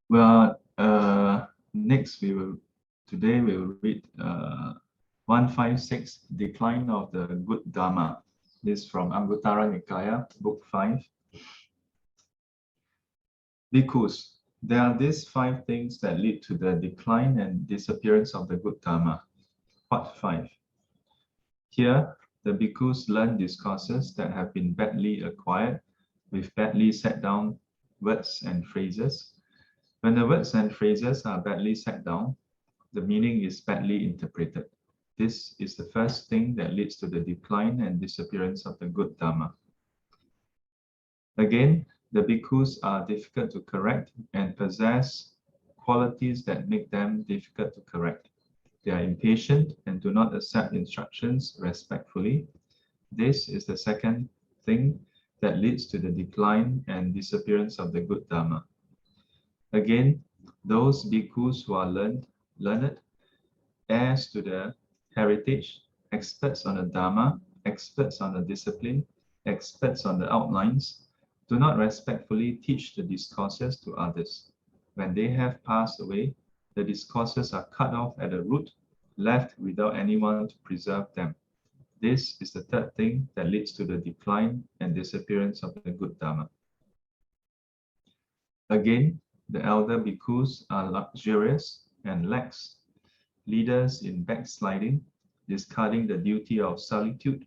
Well, next today we will read 156, Decline of the Good Dhamma. This is from Anguttara Nikaya, Book 5. Bhikkhus, there are these 5 things that lead to the decline and disappearance of the good Dhamma. Part 5. Here, the bhikkhus learn discourses that have been badly acquired with badly set down words and phrases. When the words and phrases are badly set down, the meaning is badly interpreted. This is the first thing that leads to the decline and disappearance of the good Dhamma. Again, the bhikkhus are difficult to correct and possess qualities that make them difficult to correct. They are impatient and do not accept instructions respectfully. This is the second thing that leads to the decline and disappearance of the good Dhamma. Again, those bhikkhus who are learned, heirs to the heritage, experts on the Dhamma, experts on the discipline, experts on the outlines, do not respectfully teach the discourses to others. When they have passed away, the discourses are cut off at the root, left without anyone to preserve them. This is the third thing that leads to the decline and disappearance of the good Dhamma. Again, the elder bhikkhus are luxurious and lax, leaders in backsliding, discarding the duty of solitude.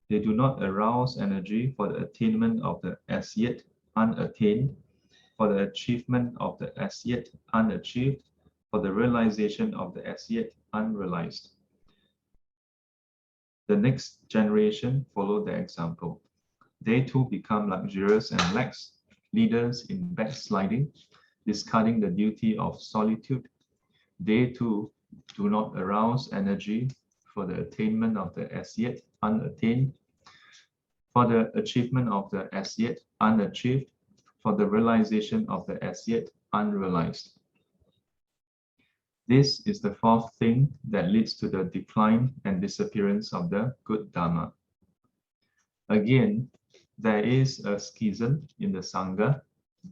They do not arouse energy for the attainment of the as yet unattained, for the achievement of the as yet unachieved, for the realization of the as yet unrealized. The next generation follow their example. They too become luxurious and lax, leaders in backsliding, discarding the duty of solitude. They too do not arouse energy for the attainment of the as yet unattained, for the achievement of the as yet unachieved, for the realization of the as yet unrealized. This is the fourth thing that leads to the decline and disappearance of the good Dhamma. Again, there is a schism in the Sangha,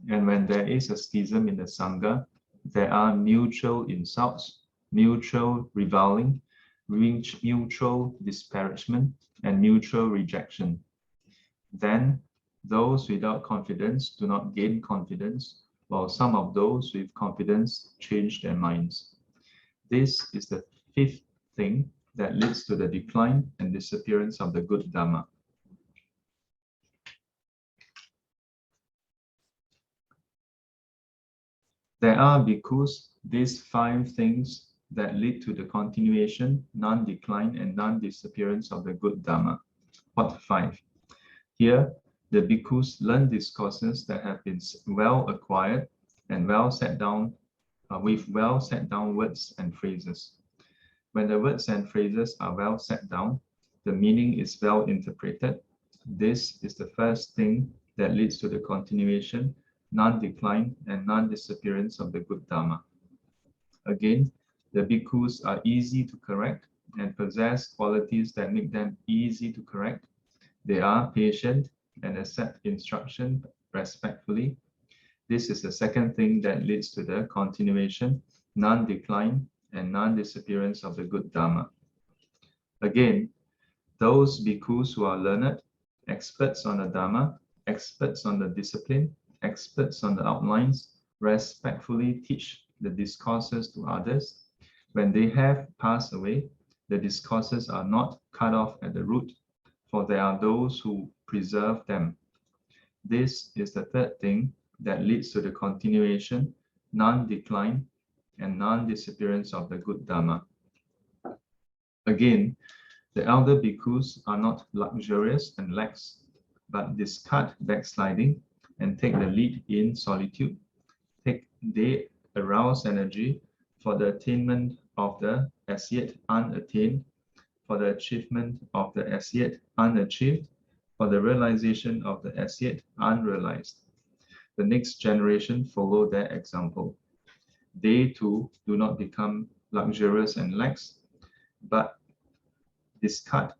and when there is a schism in the Sangha, there are mutual insults, mutual reviling, mutual disparagement, and mutual rejection. Then, those without confidence do not gain confidence, while some of those with confidence change their minds. This is the fifth thing that leads to the decline and disappearance of the good Dhamma. There are bhikkhus, these 5 things that lead to the continuation, non-decline, and non-disappearance of the good Dhamma. Part 5. Here, the bhikkhus learn discourses that have been well acquired and well set down, with well set down words and phrases. When the words and phrases are well set down, the meaning is well interpreted. This is the first thing that leads to the continuation, non-decline, and non-disappearance of the good Dhamma. Again, the bhikkhus are easy to correct and possess qualities that make them easy to correct. They are patient and accept instruction respectfully. This is the second thing that leads to the continuation, non-decline, and non-disappearance of the good Dhamma. Again, those bhikkhus who are learned, experts on the Dhamma, experts on the discipline, experts on the outlines, respectfully teach the discourses to others. When they have passed away, the discourses are not cut off at the root, for there are those who preserve them. This is the third thing that leads to the continuation, non-decline, and non-disappearance of the good Dhamma. Again, the elder bhikkhus are not luxurious and lax, but discard backsliding and take the lead in solitude. They arouse energy for the attainment of the as yet unattained, for the achievement of the as yet unachieved, for the realization of the as yet unrealized. The next generation follow their example. They too do not become luxurious and lax, but discard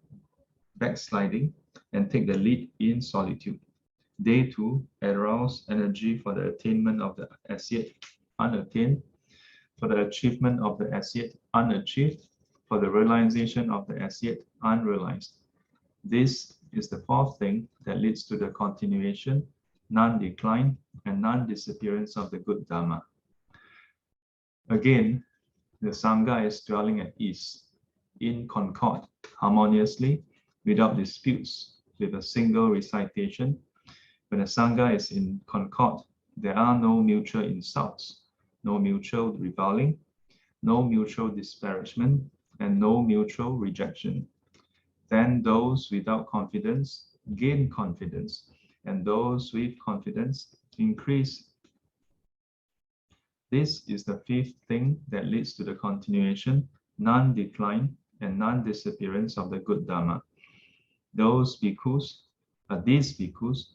backsliding and take the lead in solitude. They too arouse energy for the attainment of the as yet unattained, for the achievement of the as yet unachieved, for the realization of the as yet unrealized. This is the fourth thing that leads to the continuation, non-decline, and non-disappearance of the good Dhamma. Again, the Sangha is dwelling at ease, in concord, harmoniously, without disputes, with a single recitation. When a Sangha is in concord, there are no mutual insults, no mutual reviling, no mutual disparagement, and no mutual rejection. Then those without confidence gain confidence, and those with confidence increase. This is the fifth thing that leads to the continuation, non-decline, and non-disappearance of the good Dhamma. These bhikkhus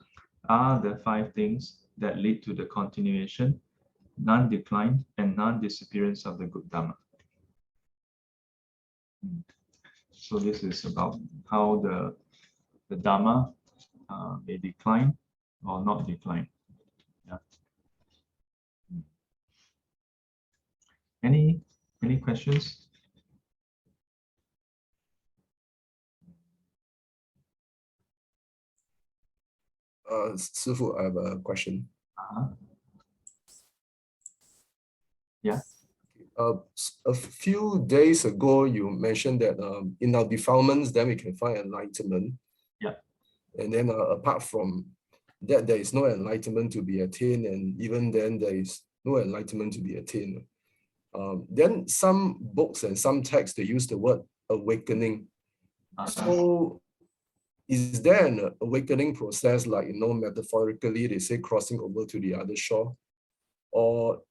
are the five things that lead to the continuation, non-decline, and non-disappearance of the good Dhamma. So this is about how the Dhamma may decline or not decline. Yeah. Any questions? Sifu, I have a question. Yeah. A few days ago, you mentioned that in our defilements, then we can find enlightenment. Yeah. And then apart from that, there is no enlightenment to be attained, and even then, there is no enlightenment to be attained. Then some books and some texts, they use the word awakening. So is there an awakening process, like, metaphorically, they say crossing over to the other shore? Or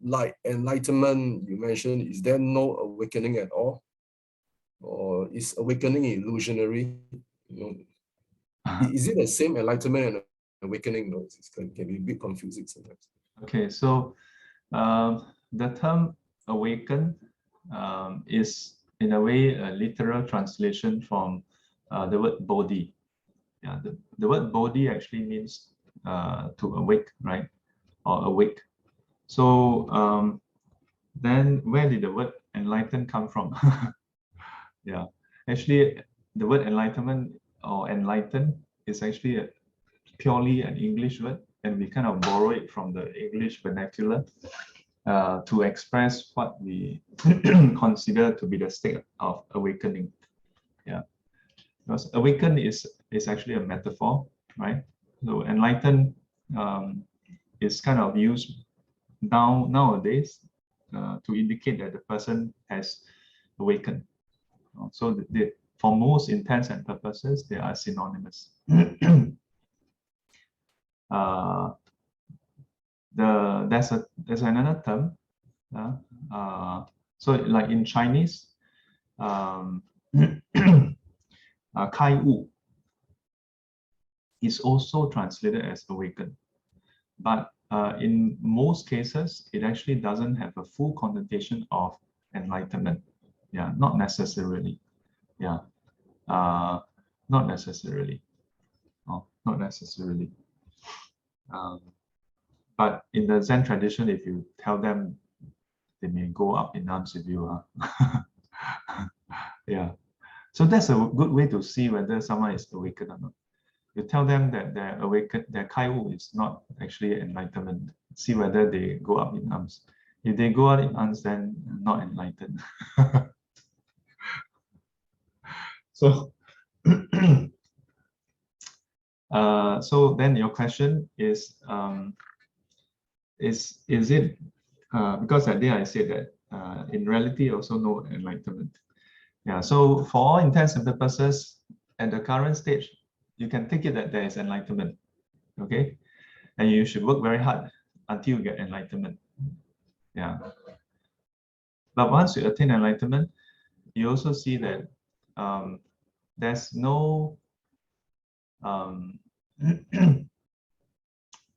like enlightenment, you mentioned, is there no awakening at all? Or is awakening illusionary? Is it the same enlightenment and awakening? No, it can be a bit confusing sometimes. Okay, so the term awaken is in a way a literal translation from the word bodhi. Yeah, the word bodhi actually means to awake, right? Or awake. So then where did the word enlighten come from? Yeah, actually the word enlightenment or enlighten is actually purely an English word, and we kind of borrow it from the English vernacular to express what we consider to be the state of awakening. Yeah, because awaken is actually a metaphor, right? So enlighten is kind of used nowadays to indicate that the person has awakened. So for most intents and purposes, they are synonymous. There's another term. So like in Chinese, Kai Wu is also translated as awaken, but in most cases, it actually doesn't have a full connotation of enlightenment. Yeah, not necessarily. Yeah, not necessarily. Oh, not necessarily. But in the Zen tradition, if you tell them, they may go up in arms with you. Yeah. So that's a good way to see whether someone is awakened or not. You tell them that their Kai Wu is not actually enlightenment. See whether they go up in arms. If they go out in arms, then not enlightened. So, so then your question is it because that day I said that in reality also no enlightenment. Yeah. So for all intents and purposes, at the current stage, you can take it that there is enlightenment. Okay, and you should work very hard until you get enlightenment. Yeah. But once you attain enlightenment, you also see that there's no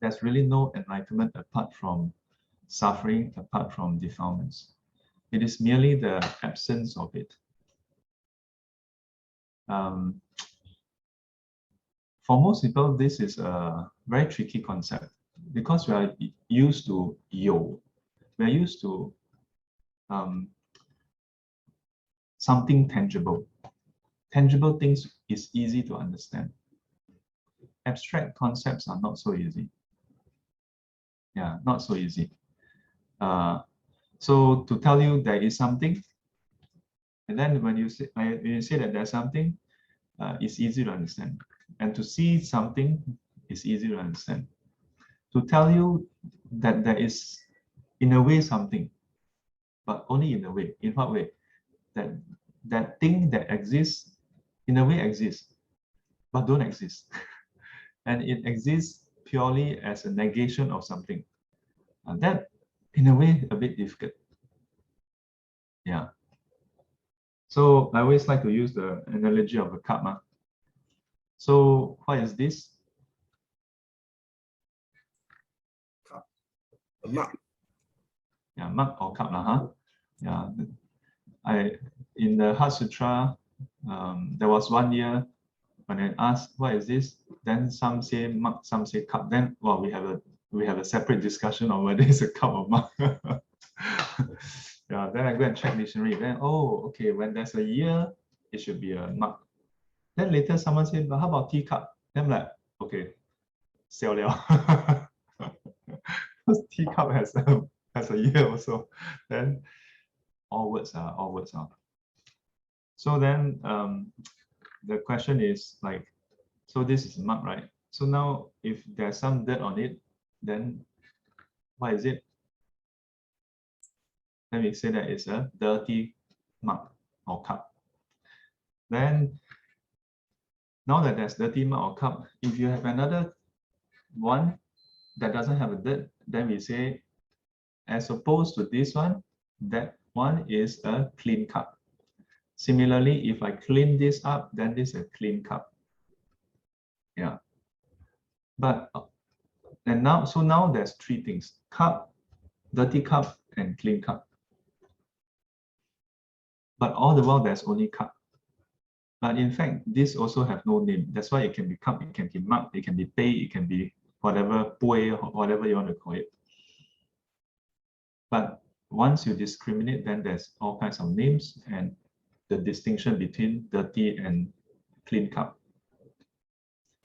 there's really no enlightenment apart from suffering, apart from defilements. It is merely the absence of it. For most people, this is a very tricky concept because we are used to yo, we're used to something tangible. Tangible things is easy to understand. Abstract concepts are not so easy. Yeah, not so easy. So to tell you there is something, and then when you say that there's something, it's easy to understand. And to see something is easy to understand. To tell you that there is, in a way, something, but only in a way. In what way? That thing that exists, in a way exists, but don't exist. And it exists purely as a negation of something. And that, in a way, a bit difficult. Yeah. So I always like to use the analogy of a cup. So what is this? Cup. A mug. Yeah, mug or cup, huh? Yeah. In the Heart Sutra, there was one year when I asked, what is this? Then some say mug, some say cup. Then, well, we have a separate discussion on whether it's a cup or mug. Yeah, then I go and check dictionary. Then, oh, okay, when there's a year, it should be a mug. Then later someone said, but how about teacup? Then I'm like, okay, 笑了. Because teacup has a year also. Then all words are. So then the question is like, so this is a mug, right? So now if there's some dirt on it, then what is it? Then we say that it's a dirty mug or cup. Then now that there's dirty mug or cup, if you have another one that doesn't have a dirt, then we say, as opposed to this one, that one is a clean cup. Similarly, if I clean this up, then this is a clean cup. Yeah. But and now there's three things: cup, dirty cup, and clean cup. But all the while there's only cup. But in fact, this also have no name. That's why it can be cup, it can be mug, it can be pei, it can be whatever, pui, whatever you want to call it. But once you discriminate, then there's all kinds of names and the distinction between dirty and clean cup.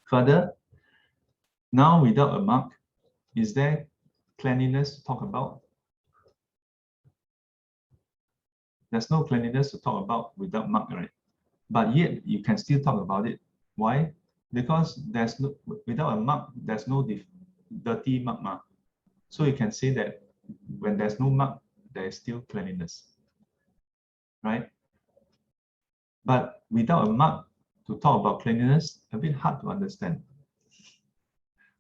Further, now without a mug, is there cleanliness to talk about? There's no cleanliness to talk about without mug, right? But yet you can still talk about it. Why? Because there's no, without a mug, there's no dirty mug. So you can say that when there's no mug, there is still cleanliness, right? But without a mug, to talk about cleanliness, a bit hard to understand.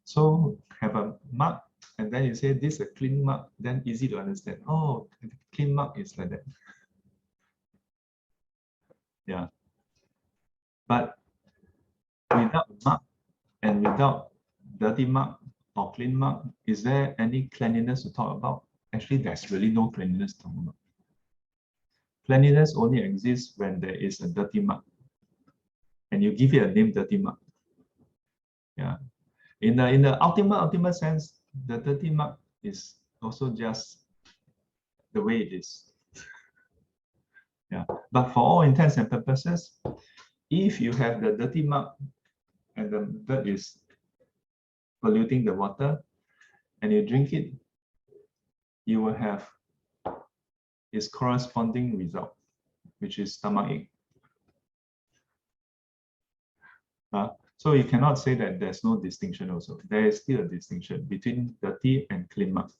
So have a mug, and then you say this is a clean mug, then easy to understand. Oh, clean mug is like that. Yeah. But without mug and without dirty mug or clean mug, is there any cleanliness to talk about? Actually, there's really no cleanliness to talk about. Cleanliness only exists when there is a dirty mug, and you give it a name, dirty mug. Yeah. In the ultimate sense, the dirty mug is also just the way it is. Yeah. But for all intents and purposes, if you have the dirty mug and the dirt is polluting the water and you drink it, you will have its corresponding result, which is stomachache. So you cannot say that there's no distinction also. There is still a distinction between dirty and clean mug.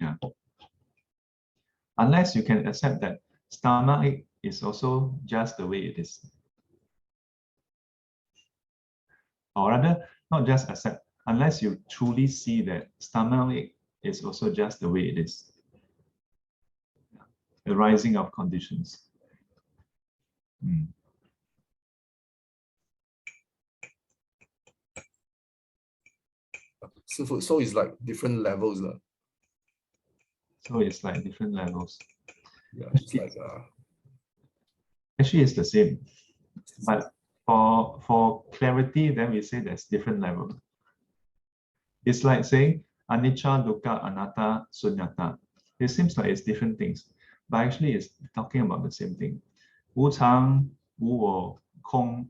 Yeah. Unless you can accept that stomachache is also just the way it is. Or rather, not just accept, unless you truly see that stomachache is also just the way it is. The rising of conditions. So it's like different levels. So it's like different levels. Yeah, it's like actually it's the same. But for clarity, then we say there's different levels. It's like saying anicca, dukkha, anatta, sunyata. It seems like it's different things, but actually it's talking about the same thing. Wu Chang, Wu Wo, Kong,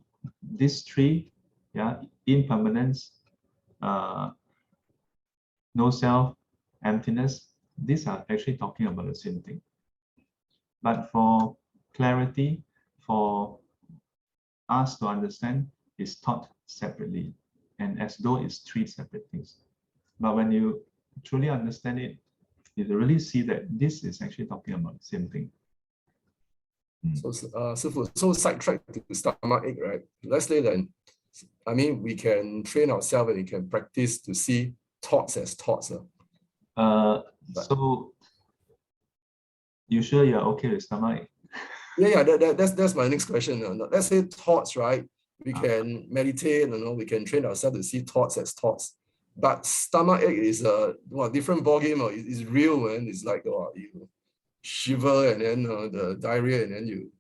these three, yeah, impermanence, no self, emptiness, these are actually talking about the same thing. But for clarity, for us to understand, is taught separately, and as though it's three separate things. But when you truly understand it, you really see that this is actually talking about the same thing. So, so sidetrack to stomach ache, right? Let's say then, I mean, we can train ourselves and we can practice to see thoughts as thoughts. So, you sure you're okay with stomach ache? Yeah, that's my next question. Let's say thoughts, right? We can meditate, we can train ourselves to see thoughts as thoughts. But stomach ache is a different ballgame. It's real, man. It's like you shiver and then the diarrhea, and then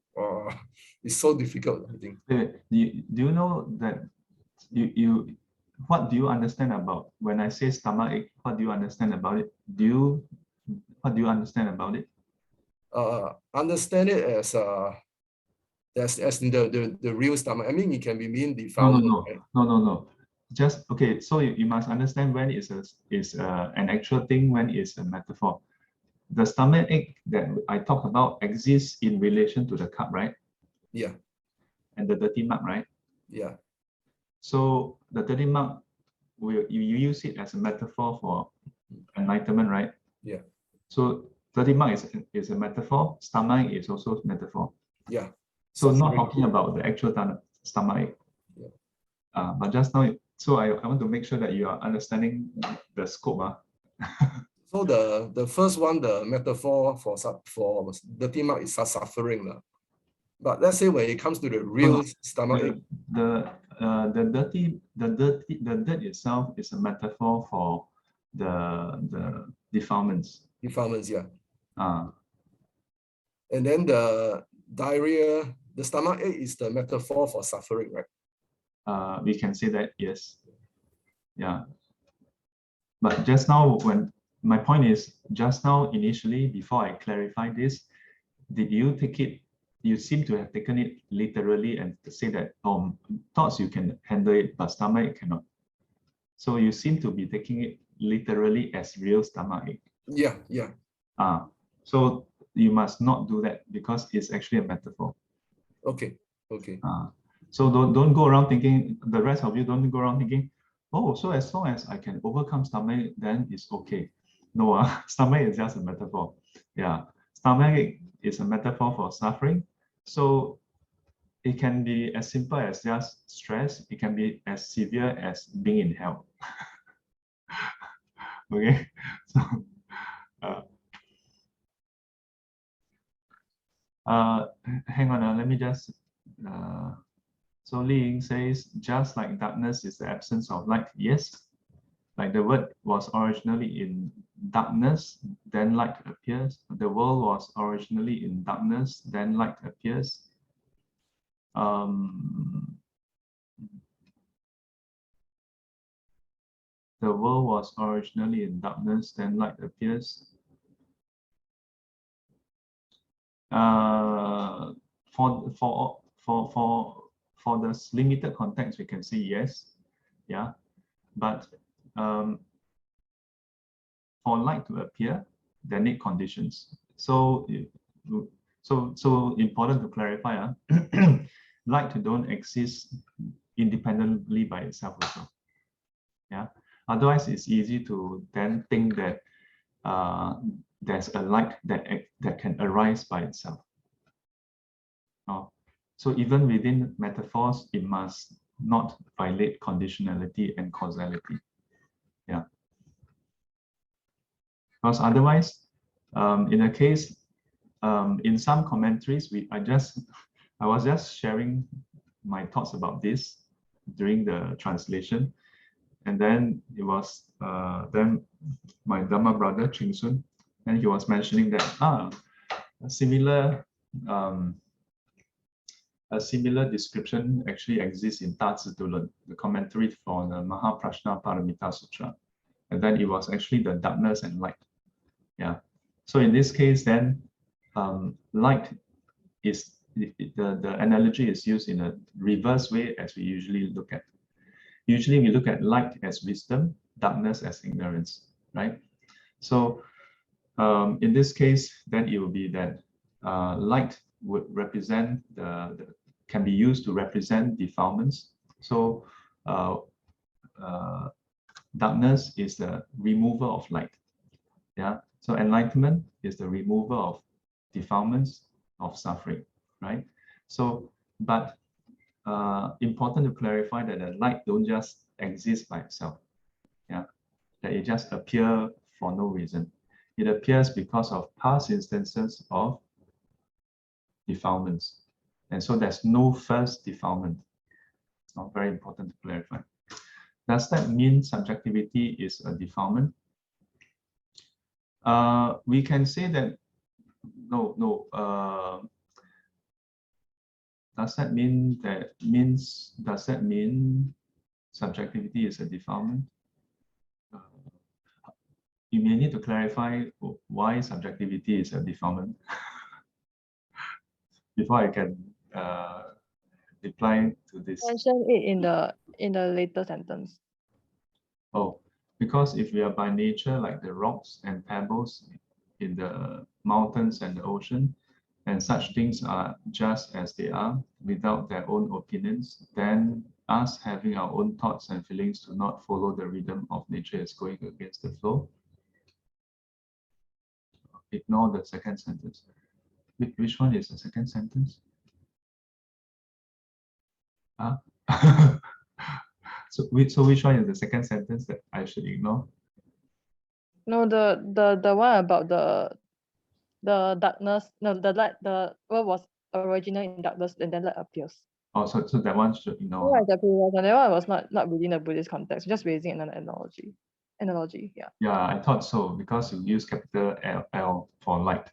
it's so difficult, I think. Do you know that what do you understand about when I say stomach ache? What do you understand about it? What do you understand about it? Understand it as in the real stomach. I mean, it can be mean defilement. No. Just okay. So you must understand when is an actual thing, when is a metaphor. The stomach ache that I talk about exists in relation to the cup, right? Yeah. And the dirty mug, right? Yeah. So the dirty mug, you use it as a metaphor for enlightenment, right? Yeah. So dirty mug is a metaphor. Stomach is also a metaphor. Yeah. So not talking about the actual stomach. Yeah. But just now, so I want to make sure that you are understanding the scope. So the first one, the metaphor for dirty mug is suffering. But let's say when it comes to the real stomach, the dirt itself is a metaphor for the defilements. Defilements, yeah. And then the diarrhea, the stomach ache is the metaphor for suffering, right? We can say that, yes. Yeah. But just now, when my point is, just now initially, before I clarify this, did you take it? You seem to have taken it literally and to say that thoughts you can handle it, but stomach cannot. So you seem to be taking it literally as real stomach ache. Yeah. So you must not do that because it's actually a metaphor. Okay. So don't go around thinking, the rest of you don't go around thinking, oh, so as long as I can overcome stomach, then it's okay. No, stomach is just a metaphor. Yeah, stomach is a metaphor for suffering. So it can be as simple as just stress. It can be as severe as being in hell. Okay, so hang on, let me just. So Li Ying says, just like darkness is the absence of light. Yes, like the word was originally in darkness, then light appears. The world was originally in darkness, then light appears. The world was originally in darkness, then light appears. For this limited context, we can say yes, yeah, but for light to appear, there need conditions. So important to clarify. Light don't exist independently by itself also. Yeah. Otherwise, it's easy to then think that there's a light that can arise by itself. So even within metaphors, it must not violate conditionality and causality. Yeah. Because otherwise, in a case, in some commentaries, I was just sharing my thoughts about this during the translation, and then it was then my Dhamma brother Ching Sun, and he was mentioning that a similar description actually exists in Ta Zi Tu Lun, the commentary for the Mahaprajna Paramita Sutra, and then it was actually the darkness and light. Yeah. So in this case, then light is the analogy is used in a reverse way as we usually look at. Usually we look at light as wisdom, darkness as ignorance, right? So in this case, then it will be that light would represent can be used to represent defilements. So darkness is the remover of light. Yeah. So enlightenment is the remover of defilements, of suffering, right? So, but important to clarify that the light don't just exist by itself. Yeah, that it just appear for no reason. It appears because of past instances of defilements, and so there's no first defilement. It's not very important to clarify. Does that mean subjectivity is a defilement? We can say that no. Does that mean does that mean subjectivity is a defilement? You may need to clarify why subjectivity is a defilement before I can reply to this. Mention it in the later sentence. Oh, because if we are by nature like the rocks and pebbles in the mountains and the ocean, and such things are just as they are without their own opinions, then us having our own thoughts and feelings to not follow the rhythm of nature is going against the flow. Ignore the second sentence. Which one is the second sentence? So which one is the second sentence that I should ignore? No, the one about the darkness. No, the light. The what was original in darkness and then light appears. Oh, so that one should ignore. Right, the previous one. That one was not within the Buddhist context. Just raising another analogy. Yeah. Yeah, I thought so because you use capital L for light.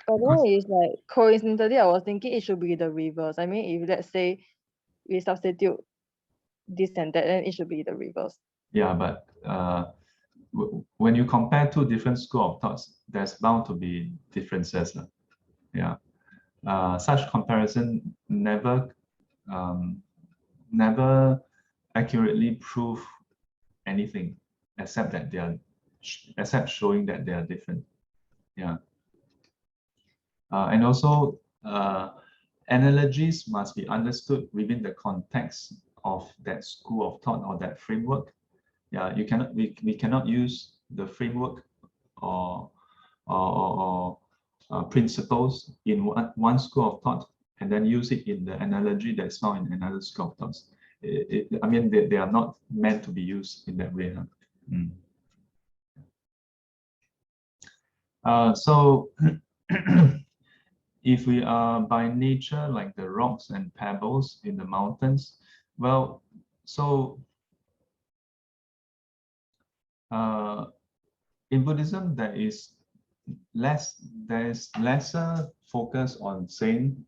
But then it's like coincidentally, I was thinking it should be the reverse. I mean, if let's say we substitute this and that, then it should be the reverse. Yeah, but when you compare two different school of thoughts, there's bound to be differences. Yeah, such comparison never accurately prove anything except that they are showing that they are different. Yeah, and also analogies must be understood within the context of that school of thought or that framework. Yeah, you cannot we cannot use the framework or principles in one school of thought and then use it in the analogy that's found in another school of thoughts. I mean, they are not meant to be used in that way. So if we are by nature like the rocks and pebbles in the mountains, well, so in Buddhism, there is lesser focus on saying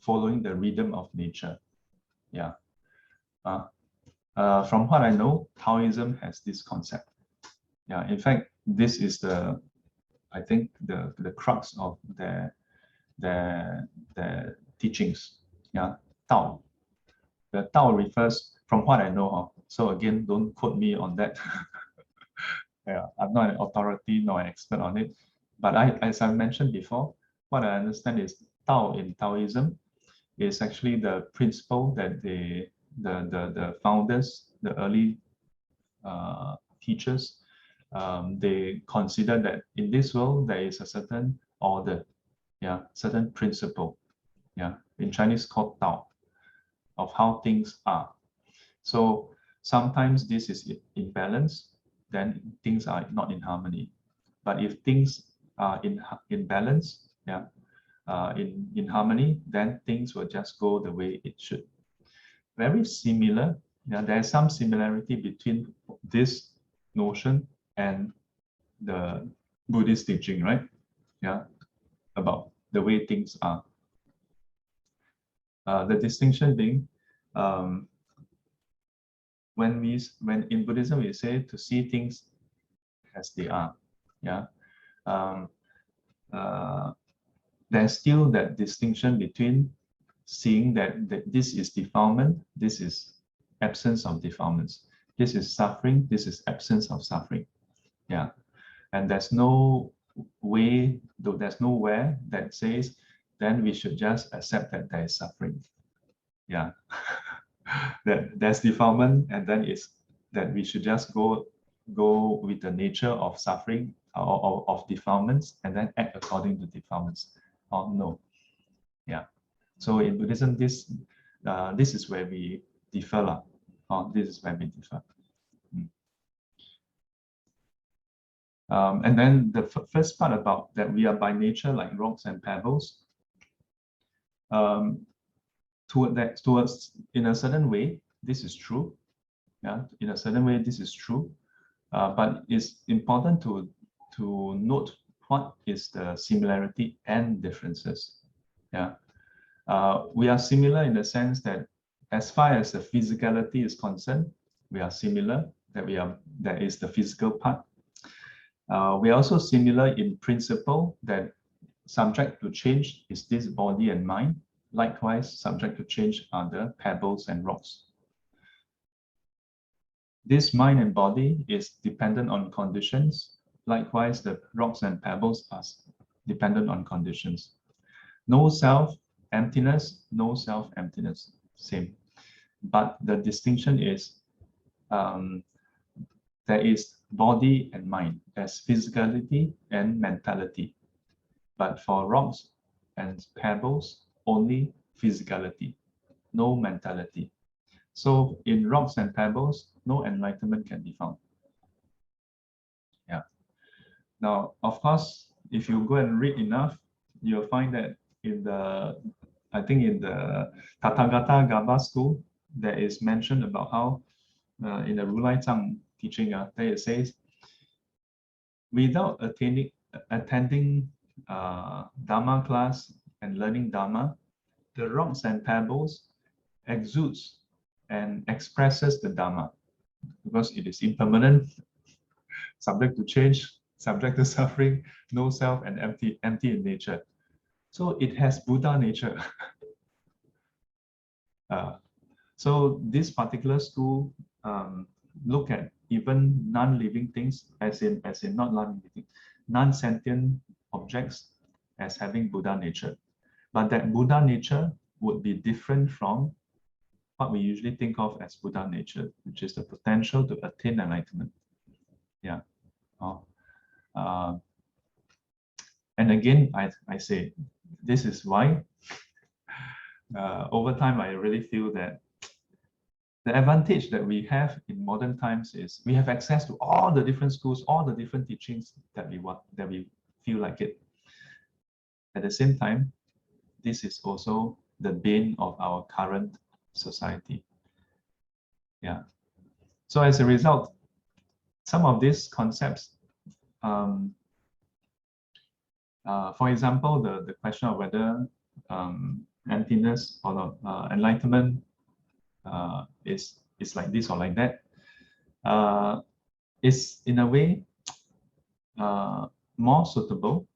following the rhythm of nature. Yeah. From what I know, Taoism has this concept. Yeah. In fact, this is I think the crux of their teachings. Yeah. Tao. The Tao refers, from what I know. So again, don't quote me on that. Yeah, I'm not an authority nor an expert on it, but as I mentioned before, what I understand is Tao in Taoism is actually the principle that the founders, the early teachers, they consider that in this world there is a certain order, yeah, certain principle, yeah, in Chinese called Tao, of how things are. So sometimes this is imbalance, then things are not in harmony. But if things are in balance, yeah, in harmony, then things will just go the way it should. Very similar. Yeah, there's some similarity between this notion and the Buddhist teaching, right? Yeah, about the way things are. The distinction being, when in Buddhism we say to see things as they are, yeah, there's still that distinction between seeing that this is defilement, this is absence of defilements, this is suffering, this is absence of suffering. Yeah, and there's no way, though there's nowhere that says then we should just accept that there is suffering. Yeah, that there's defilement, and then it's that we should just go with the nature of suffering or of defilements and then act according to defilements. Oh no. Yeah. So in Buddhism, this is where we differ. This is where we differ. And then the first part about that we are by nature like rocks and pebbles. Towards in a certain way, this is true. Yeah, in a certain way, this is true. But it's important to note what is the similarity and differences. Yeah, we are similar in the sense that as far as the physicality is concerned, we are similar. That is the physical part. We are also similar in principle that subject to change is this body and mind. Likewise, subject to change are the pebbles and rocks. This mind and body is dependent on conditions. Likewise, the rocks and pebbles are dependent on conditions. No self, emptiness, no self, emptiness, same. But the distinction is there is body and mind, there's physicality and mentality. But for rocks and pebbles, only physicality, no mentality. So in rocks and pebbles, no enlightenment can be found. Yeah. Now, of course, if you go and read enough, you'll find that I think in the Tathagata Gaba school, there is mentioned about how in the Rulai Zhang teaching, there it says, without attending Dhamma class and learning Dhamma, the rocks and pebbles exudes and expresses the Dhamma because it is impermanent, subject to change, subject to suffering, no self, and empty in nature. So it has Buddha nature. So this particular school look at even non-living things as in not non-living, non-sentient objects as having Buddha nature. But that Buddha nature would be different from what we usually think of as Buddha nature, which is the potential to attain enlightenment. Yeah. And again, I say, this is why over time, I really feel that the advantage that we have in modern times is we have access to all the different schools, all the different teachings that we feel like it. At the same time, this is also the bane of our current society. Yeah. So as a result, some of these concepts, for example, the question of whether emptiness or enlightenment is like this or like that, is in a way more suitable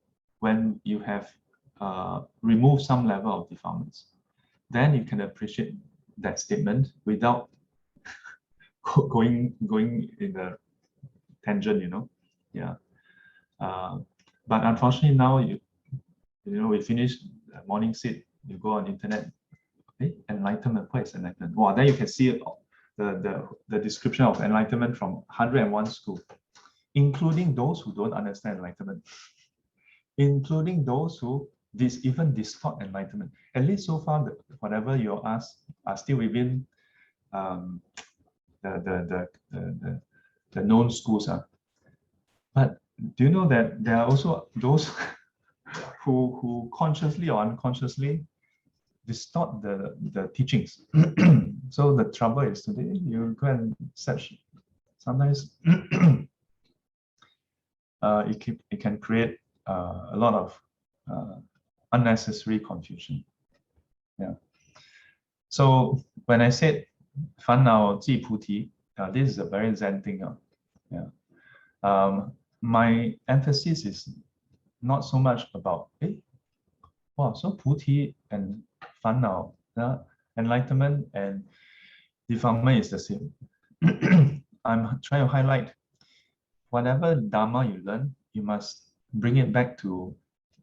when you have removed some level of defilements. Then you can appreciate that statement without going in a tangent, Yeah. But unfortunately now we finish the morning sit, you go on internet, enlightenment, what is enlightenment? Wow, then you can see the description of enlightenment from 101 schools, including those who don't understand enlightenment, including those who even distort enlightenment. At least so far, whatever you ask are still within the known schools. But do you know that there are also those who consciously or unconsciously distort the teachings? So the trouble is today, you go and search, sometimes it can create a lot of unnecessary confusion. Yeah. So when I said 烦恼即菩提, this is a very Zen thing. Yeah. My emphasis is not so much about, wow, so Puti and Fanao, enlightenment and defilement is the same. I'm trying to highlight whatever Dhamma you learn, you must bring it back to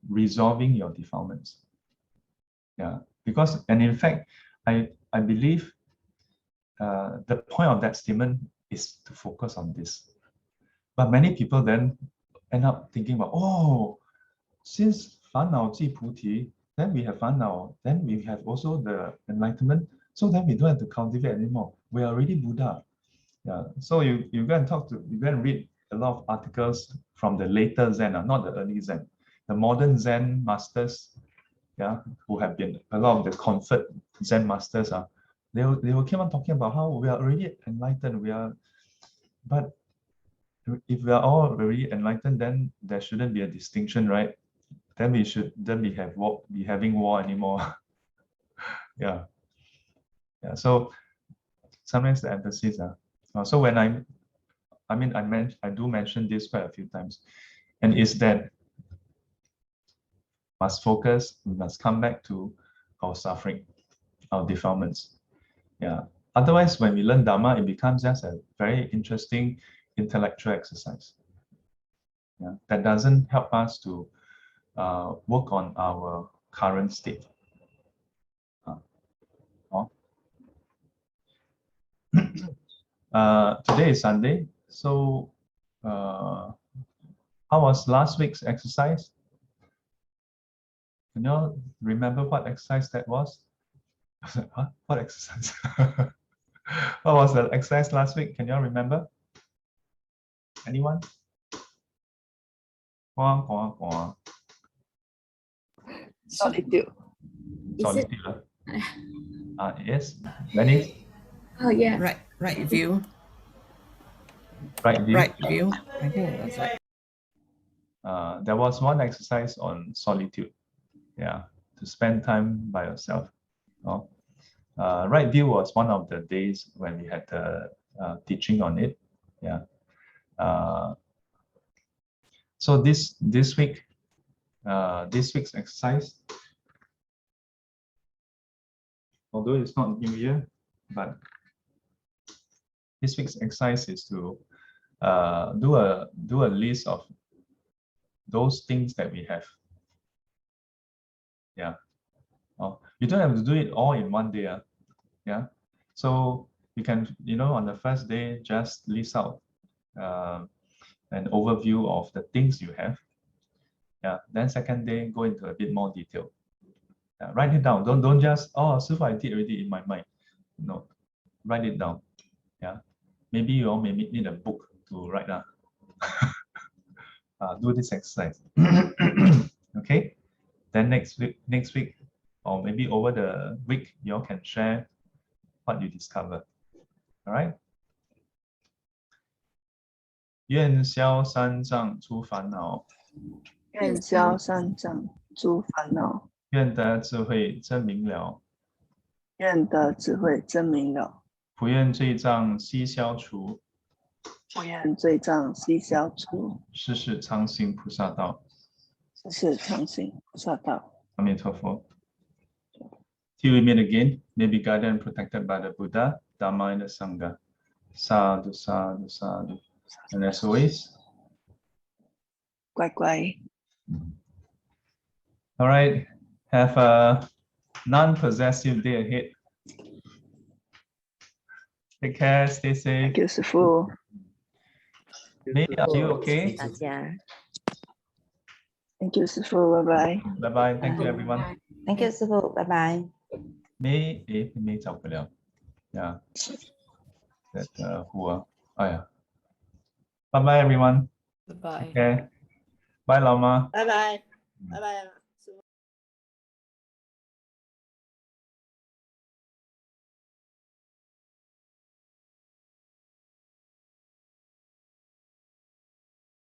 resolving your defilements. Yeah, because, and in fact, I believe the point of that statement is to focus on this. But many people then end up thinking about, oh, since 烦恼即菩提, then we have 烦恼, then we have also the enlightenment, so then we don't have to cultivate anymore. We are already Buddha. Yeah. So you go and you go and read a lot of articles from the later Zen, not the early Zen. The modern Zen masters, yeah, who have been a lot of the comfort Zen masters, they will keep on talking about how we are already enlightened. But if we are all already enlightened, then there shouldn't be a distinction, right? Then we be having war anymore. Yeah. So sometimes the emphasis, so when I do mention this quite a few times, and is that must focus, we must come back to our suffering, our defilements. Yeah. Otherwise, when we learn Dhamma, it becomes just a very interesting intellectual exercise. Yeah. That doesn't help us to work on our current state. Today is Sunday, so how was last week's exercise? Can you remember what exercise that was? Huh? What exercise? What was the exercise last week? Can you remember? Anyone? Solitude. Solitude. Yes. Lenny? Oh yeah. Right view. Right view. Right view. I think that's right. There was one exercise on solitude. Yeah, to spend time by yourself. Right view was one of the days when we had the teaching on it. Yeah. So this week, this week's exercise, although it's not New Year, but this week's exercise is to do a list of those things that we have. Yeah. You don't have to do it all in one day. Yeah. So you can, on the first day, just list out an overview of the things you have. Yeah. Then second day, go into a bit more detail. Yeah. Write it down. Don't just, so far I did already in my mind. No. Write it down. Yeah. Maybe you all may need a book to write down. Do this exercise. Okay. Then next week, or maybe over the week, you all can share what you discover. All right. 愿消三障诸烦恼，愿消三障诸烦恼，愿得智慧真明了，愿得智慧真明了，不愿罪障悉消除，不愿罪障悉消除，世世常行菩萨道。世世常行菩萨道。阿弥陀佛。Till we meet again, may be guided and protected by the Buddha, Dhamma, and the Sangha. Sadhu, sadhu, sadhu. And as always, 乖乖。 all right, have a non-possessive day ahead. Take care, stay safe. Thank you, 师父。 May, are you okay? 大家。 Thank you, 师父。拜拜。 Bye bye. Thank you, everyone. Thank you, 师父，拜拜。 May 走不了。Yeah. That who? Oh yeah. Bye bye, everyone. Goodbye. Okay. Bye, Lama. Bye bye. Bye bye.